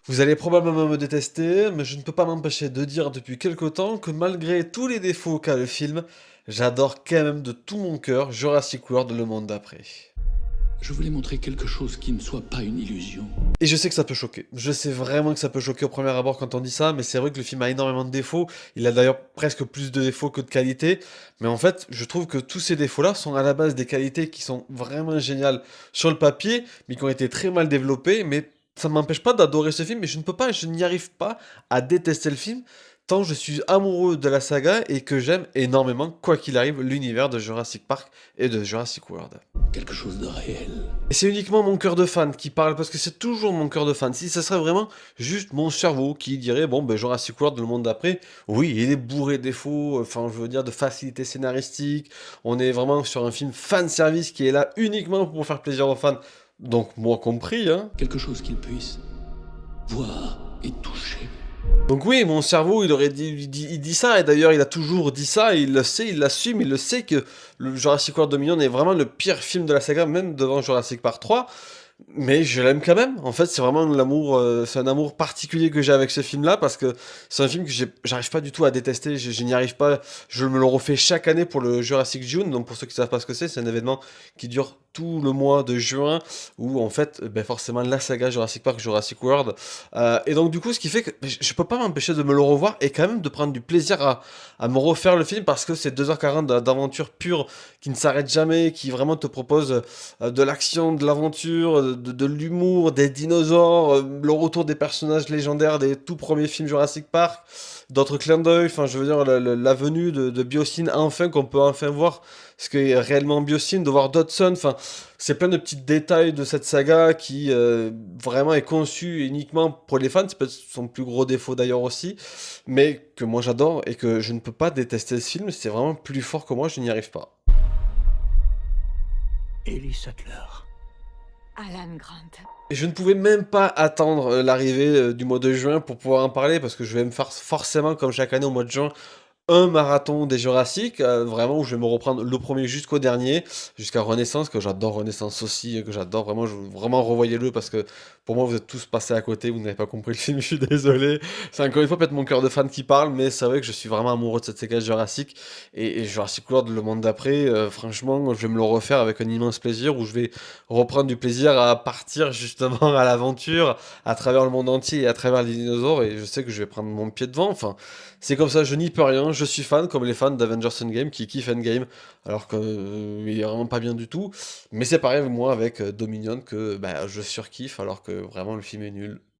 Vous allez probablement me détester, mais je ne peux pas m'empêcher de dire depuis quelque temps que malgré tous les défauts qu'a le film, j'adore quand même de tout mon cœur Jurassic World: Le Monde d'après. Je voulais montrer quelque chose qui ne soit pas une illusion. Et je sais que ça peut choquer. Je sais vraiment que ça peut choquer au premier abord quand on dit ça, mais c'est vrai que le film a énormément de défauts. Il a d'ailleurs presque plus de défauts que de qualités. Mais en fait, je trouve que tous ces défauts-là sont à la base des qualités qui sont vraiment géniales sur le papier, mais qui ont été très mal développées. Mais ça ne m'empêche pas d'adorer ce film, mais je ne peux pas, je n'y arrive pas à détester le film, tant je suis amoureux de la saga et que j'aime énormément, quoi qu'il arrive, l'univers de Jurassic Park et de Jurassic World. Quelque chose de réel. Et c'est uniquement mon cœur de fan qui parle, parce que c'est toujours mon cœur de fan. Si ça serait vraiment juste mon cerveau qui dirait, bon, ben Jurassic World, le monde d'après, oui, il est bourré de défauts, enfin, je veux dire, de facilité scénaristique. On est vraiment sur un film fan service qui est là uniquement pour faire plaisir aux fans. Donc, moi compris, hein. Quelque chose qu'il puisse voir et toucher. Donc oui, mon cerveau, il dit ça, et d'ailleurs, il a toujours dit ça, et il le sait, il l'assume, il le sait que le Jurassic World Dominion est vraiment le pire film de la saga, même devant Jurassic Park 3. Mais je l'aime quand même. En fait, c'est vraiment l'amour, c'est un amour particulier que j'ai avec ce film-là, parce que c'est un film que j'arrive pas du tout à détester. Je n'y arrive pas. Je me le refais chaque année pour le Jurassic June. Donc pour ceux qui savent pas ce que c'est un événement qui dure tout le mois de juin, où en fait, ben forcément la saga Jurassic Park, Jurassic World. Et donc du coup, ce qui fait que ben, je peux pas m'empêcher de me le revoir et quand même de prendre du plaisir à me refaire le film, parce que c'est 2h40 d'aventure pure qui ne s'arrête jamais, qui vraiment te propose de l'action, de l'aventure, de l'humour, des dinosaures, le retour des personnages légendaires des tout premiers films Jurassic Park, d'autres clins d'œil, enfin je veux dire la venue de Biosyn enfin, qu'on peut enfin voir ce qu'est réellement Biosyn, de voir Dodson, enfin c'est plein de petits détails de cette saga qui vraiment est conçue uniquement pour les fans, c'est peut-être son plus gros défaut d'ailleurs aussi, mais que moi j'adore et que je ne peux pas détester ce film, c'est vraiment plus fort que moi, je n'y arrive pas. Ellie Sattler. Alan Grant. Et je ne pouvais même pas attendre l'arrivée du mois de juin pour pouvoir en parler, parce que je vais me faire forcément, comme chaque année au mois de juin, un marathon des Jurassic, vraiment où je vais me reprendre le premier jusqu'au dernier, jusqu'à Renaissance, que j'adore Renaissance aussi, que j'adore vraiment, vraiment revoyez-le, parce que pour moi vous êtes tous passés à côté, vous n'avez pas compris le film, je suis désolé. C'est encore une fois peut-être mon cœur de fan qui parle, mais c'est vrai que je suis vraiment amoureux de cette séquence Jurassic, et Jurassic World, le monde d'après, franchement, je vais me le refaire avec un immense plaisir, où je vais reprendre du plaisir à partir justement à l'aventure, à travers le monde entier et à travers les dinosaures, et je sais que je vais prendre mon pied devant, enfin... C'est comme ça, je n'y peux rien, je suis fan, comme les fans d'Avengers Endgame qui kiffent Endgame, alors qu'il est vraiment pas bien du tout. Mais c'est pareil, moi, avec Dominion, que bah, je surkiffe, alors que vraiment le film est nul.